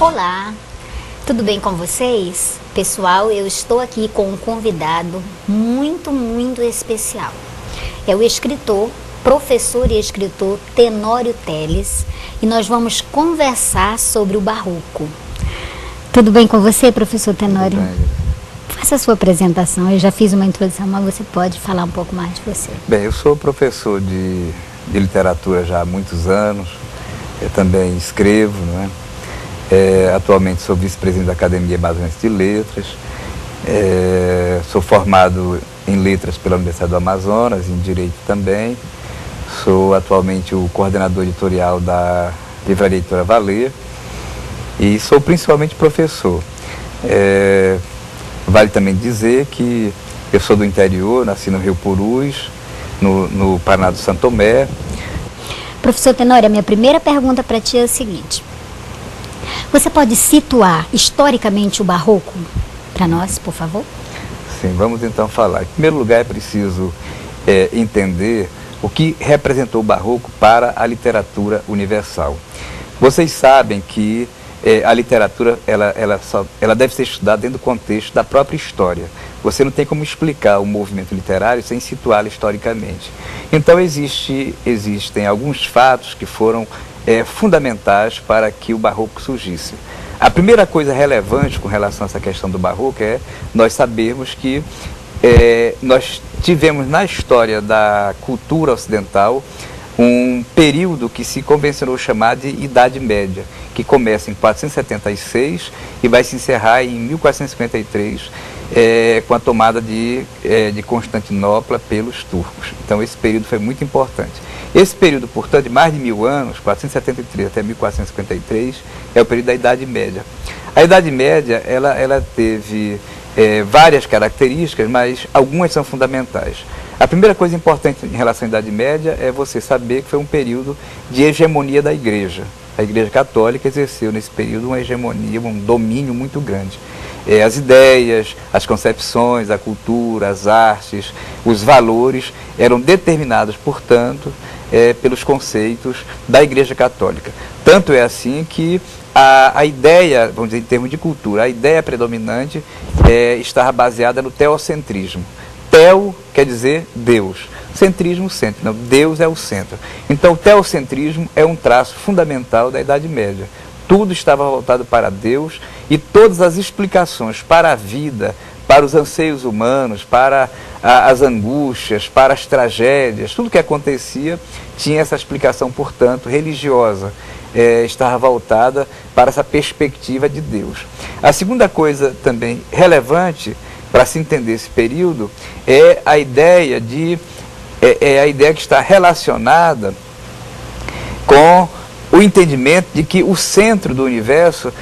Olá, tudo bem com vocês? Pessoal, eu estou aqui com um convidado muito especial. É o escritor, professor e escritor Tenório Teles, e nós vamos conversar sobre o Barroco. Tudo bem com você, professor Tenório? Tudo bem. Faça a sua apresentação, eu já fiz uma introdução, mas você pode falar um pouco mais de você. Bem, eu sou professor de literatura já há muitos anos, eu também escrevo, não é? Atualmente sou vice-presidente da Academia Amazonense de Letras, sou formado em Letras pela Universidade do Amazonas, em Direito também, sou atualmente o coordenador editorial da Livraria Editora Valer e sou principalmente professor. Vale também dizer que eu sou do interior, nasci no Rio Purus, no Paraná do Santo Tomé. Professor Tenório, a minha primeira pergunta para ti é a seguinte: você pode situar historicamente o Barroco para nós, por favor? Sim, vamos então falar. Em primeiro lugar, é preciso entender o que representou o Barroco para a literatura universal. Vocês sabem que a literatura ela deve ser estudada dentro do contexto da própria história. Você não tem como explicar o movimento literário sem situá-lo historicamente. Então existem alguns fatos que foram fundamentais para que o Barroco surgisse. A primeira coisa relevante com relação a essa questão do Barroco é nós sabermos que nós tivemos na história da cultura ocidental um período que se convencionou chamar de Idade Média, que começa em 476 e vai se encerrar em 1453, com a tomada de Constantinopla pelos turcos. Então esse período foi muito importante. Esse período, portanto, de mais de 1000 anos, 473 até 1453, é o período da Idade Média. A Idade Média ela teve várias características, mas algumas são fundamentais. A primeira coisa importante em relação à Idade Média é você saber que foi um período de hegemonia da Igreja. A Igreja Católica exerceu nesse período uma hegemonia, um domínio muito grande. As ideias, as concepções, a cultura, as artes, os valores eram determinados, portanto, pelos conceitos da Igreja Católica. Tanto é assim que a ideia, vamos dizer em termos de cultura, a ideia predominante estava baseada no teocentrismo. Teo quer dizer Deus, centrismo, centro. Não, Deus é o centro. Então o teocentrismo é um traço fundamental da Idade Média. Tudo estava voltado para Deus e todas as explicações para a vida, para os anseios humanos, para as angústias, para as tragédias, tudo que acontecia tinha essa explicação, portanto, religiosa. Estava voltada para essa perspectiva de Deus. A segunda coisa também relevante para se entender esse período é a ideia que está relacionada com o entendimento de que o centro do universo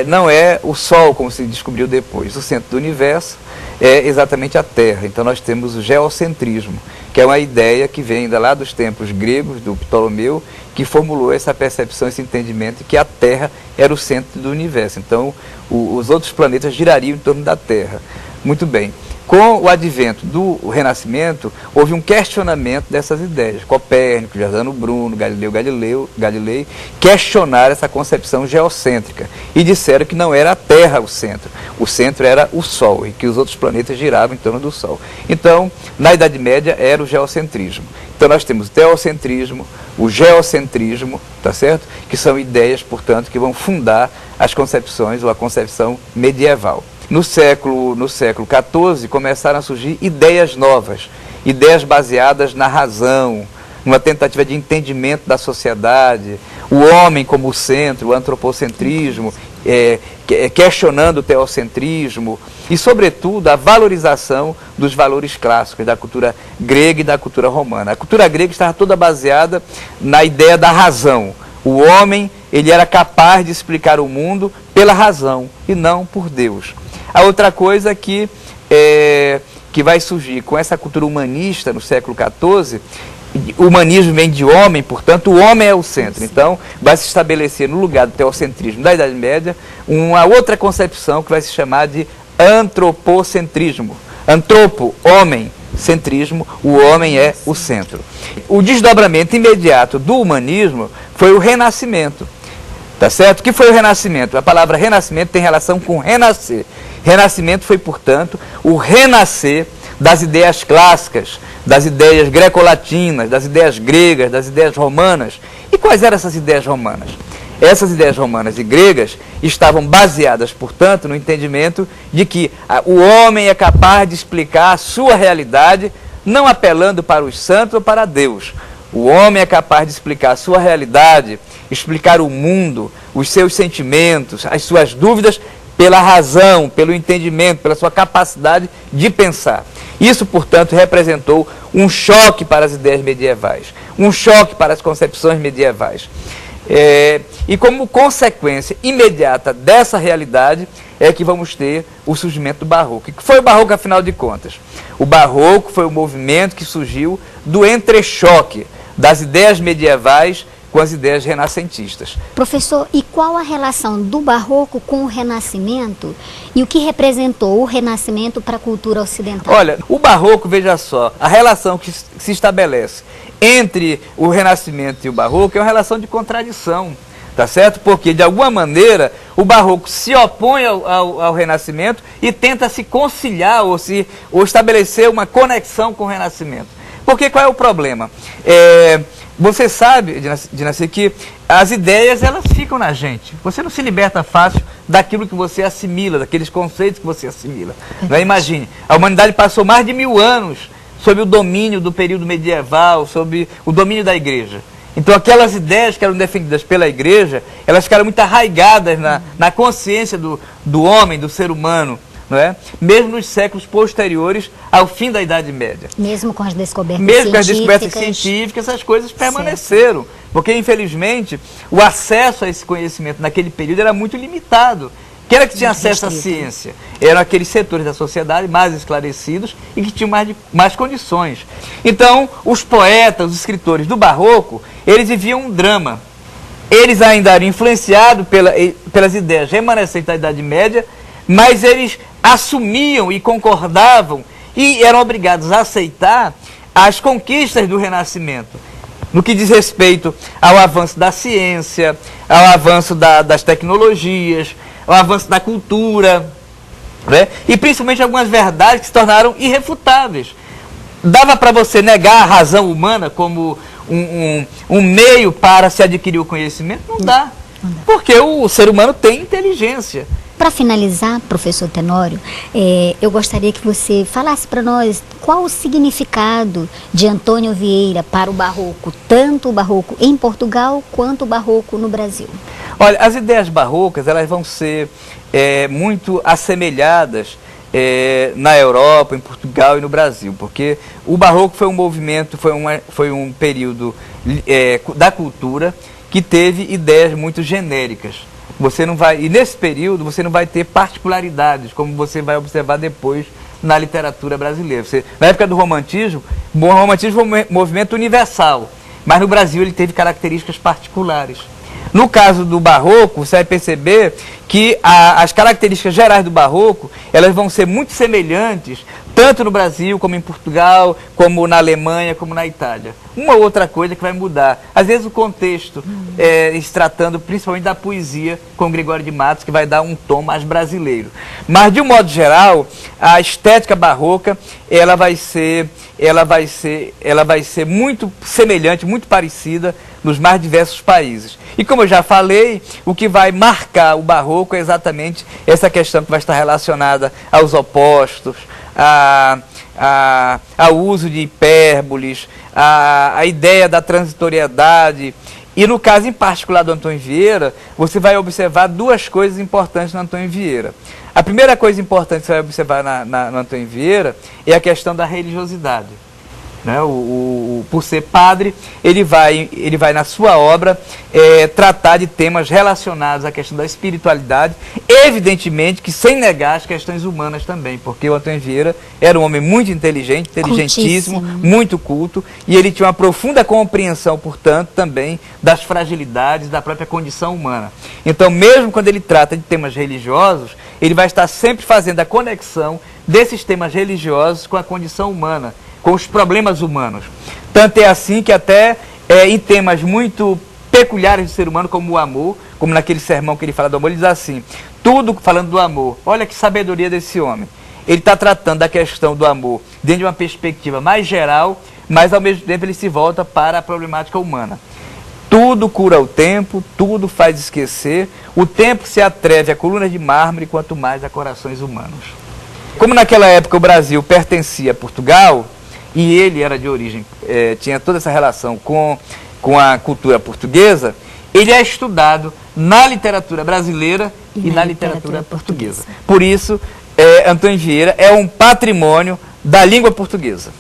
não é o Sol, como se descobriu depois. O centro do universo é exatamente a Terra. Então nós temos o geocentrismo, que é uma ideia que vem ainda lá dos tempos gregos, do Ptolomeu, que formulou essa percepção, esse entendimento de que a Terra era o centro do universo. Então os outros planetas girariam em torno da Terra. Muito bem. Com o advento do Renascimento, houve um questionamento dessas ideias. Copérnico, Giordano Bruno, Galilei questionaram essa concepção geocêntrica e disseram que não era a Terra o centro era o Sol e que os outros planetas giravam em torno do Sol. Então, na Idade Média era o geocentrismo. Então nós temos o teocentrismo, o geocentrismo, tá certo? Que são ideias, portanto, que vão fundar as concepções ou a concepção medieval. No século XIV começaram a surgir ideias novas, ideias baseadas na razão, numa tentativa de entendimento da sociedade, o homem como o centro, o antropocentrismo, questionando o teocentrismo e, sobretudo, a valorização dos valores clássicos da cultura grega e da cultura romana. A cultura grega estava toda baseada na ideia da razão. O homem ele era capaz de explicar o mundo pela razão e não por Deus. A outra coisa que vai surgir com essa cultura humanista no século XIV, o humanismo vem de homem, portanto o homem é o centro. Então vai se estabelecer no lugar do teocentrismo da Idade Média uma outra concepção que vai se chamar de antropocentrismo. Antropo, homem, centrismo, o homem é o centro. O desdobramento imediato do humanismo foi o Renascimento. Tá certo? O que foi o Renascimento? A palavra renascimento tem relação com renascer. Renascimento foi, portanto, o renascer das ideias clássicas, das ideias greco-latinas, das ideias gregas, das ideias romanas. E quais eram essas ideias romanas? Essas ideias romanas e gregas estavam baseadas, portanto, no entendimento de que o homem é capaz de explicar a sua realidade, não apelando para os santos ou para Deus. O homem é capaz de explicar a sua realidade, explicar o mundo, os seus sentimentos, as suas dúvidas, pela razão, pelo entendimento, pela sua capacidade de pensar. Isso, portanto, representou um choque para as ideias medievais, um choque para as concepções medievais. E como consequência imediata dessa realidade é que vamos ter o surgimento do Barroco. O que foi o Barroco, afinal de contas? O Barroco foi um movimento que surgiu do entrechoque das ideias medievais com as ideias renascentistas. Professor, e qual a relação do Barroco com o Renascimento e o que representou o Renascimento para a cultura ocidental? Olha, o Barroco, veja só, a relação que se estabelece entre o Renascimento e o Barroco é uma relação de contradição, tá certo? Porque, de alguma maneira, o Barroco se opõe ao Renascimento e tenta se conciliar ou estabelecer uma conexão com o Renascimento. Porque qual é o problema? Você sabe, Dinaci, que as ideias, elas ficam na gente. Você não se liberta fácil daquilo que você assimila, daqueles conceitos que você assimila. Não é? Imagine, a humanidade passou mais de 1000 anos sob o domínio do período medieval, sob o domínio da igreja. Então aquelas ideias que eram defendidas pela igreja, elas ficaram muito arraigadas na consciência do homem, do ser humano. Não é? Mesmo nos séculos posteriores ao fim da Idade Média. Mesmo com as descobertas científicas. Mesmo com as descobertas científicas, essas coisas permaneceram. Porque, infelizmente, o acesso a esse conhecimento naquele período era muito limitado. Quem era que tinha acesso à ciência? Eram aqueles setores da sociedade mais esclarecidos e que tinham mais condições. Então, os poetas, os escritores do Barroco, eles viviam um drama. Eles ainda eram influenciados pelas ideias remanescentes da Idade Média, mas eles assumiam e concordavam e eram obrigados a aceitar as conquistas do Renascimento, no que diz respeito ao avanço da ciência, ao avanço das tecnologias, ao avanço da cultura, né? E principalmente algumas verdades que se tornaram irrefutáveis. Dava para você negar a razão humana como um meio para se adquirir o conhecimento? Não dá. Porque o ser humano tem inteligência. Para finalizar, professor Tenório, eu gostaria que você falasse para nós qual o significado de Antônio Vieira para o Barroco, tanto o Barroco em Portugal quanto o Barroco no Brasil. Olha, as ideias barrocas, elas vão ser muito assemelhadas na Europa, em Portugal e no Brasil, porque o Barroco foi um movimento, foi um período da cultura que teve ideias muito genéricas. E nesse período você não vai ter particularidades, como você vai observar depois na literatura brasileira. Na época do romantismo, o romantismo foi um movimento universal, mas no Brasil ele teve características particulares. No caso do Barroco, você vai perceber que as características gerais do Barroco, elas vão ser muito semelhantes, tanto no Brasil, como em Portugal, como na Alemanha, como na Itália. Uma outra coisa que vai mudar, às vezes o contexto, se tratando principalmente da poesia, com Gregório de Matos, que vai dar um tom mais brasileiro. Mas, de um modo geral, a estética barroca, ela vai ser muito semelhante, muito parecida nos mais diversos países. E como eu já falei, o que vai marcar o Barroco é exatamente essa questão que vai estar relacionada aos opostos, ao uso de hipérboles, a ideia da transitoriedade. E no caso em particular do Antônio Vieira, você vai observar duas coisas importantes no Antônio Vieira. A primeira coisa importante que você vai observar no Antônio Vieira é a questão da religiosidade. Né? Por ser padre, ele vai na sua obra tratar de temas relacionados à questão da espiritualidade, evidentemente que sem negar as questões humanas também, porque o Antônio Vieira era um homem muito inteligente, inteligentíssimo, muito culto, e ele tinha uma profunda compreensão, portanto, também das fragilidades da própria condição humana. Então, mesmo quando ele trata de temas religiosos, ele vai estar sempre fazendo a conexão desses temas religiosos com a condição humana, com os problemas humanos. Tanto é assim que até em temas muito peculiares do ser humano, como o amor, como naquele sermão que ele fala do amor, ele diz assim, tudo falando do amor, olha que sabedoria desse homem. Ele está tratando da questão do amor dentro de uma perspectiva mais geral, mas ao mesmo tempo ele se volta para a problemática humana. Tudo cura o tempo, tudo faz esquecer, o tempo se atreve a colunas de mármore, quanto mais a corações humanos. Como naquela época o Brasil pertencia a Portugal, e ele era de origem, tinha toda essa relação com a cultura portuguesa, ele é estudado na literatura brasileira e na literatura portuguesa. Por isso, Antônio Vieira é um patrimônio da língua portuguesa.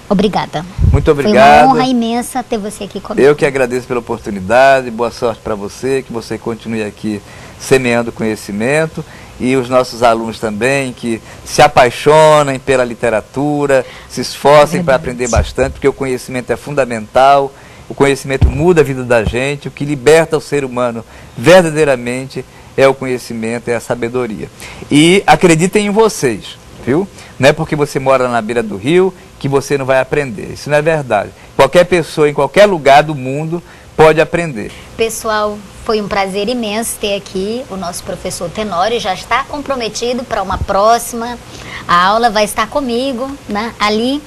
Obrigada. Muito obrigado. Foi uma honra imensa ter você aqui comigo. Eu que agradeço pela oportunidade, boa sorte para você, que você continue aqui semeando conhecimento, e os nossos alunos também, que se apaixonem pela literatura, se esforcem para aprender bastante, porque o conhecimento é fundamental, o conhecimento muda a vida da gente, o que liberta o ser humano verdadeiramente é o conhecimento, é a sabedoria. E acreditem em vocês, viu? Não é porque você mora na beira do rio que você não vai aprender. Isso não é verdade. Qualquer pessoa em qualquer lugar do mundo pode aprender. Pessoal, foi um prazer imenso ter aqui o nosso professor Tenório, já está comprometido para uma próxima aula, vai estar comigo, né, ali,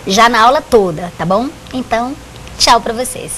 já na aula toda, tá bom? Então, tchau para vocês.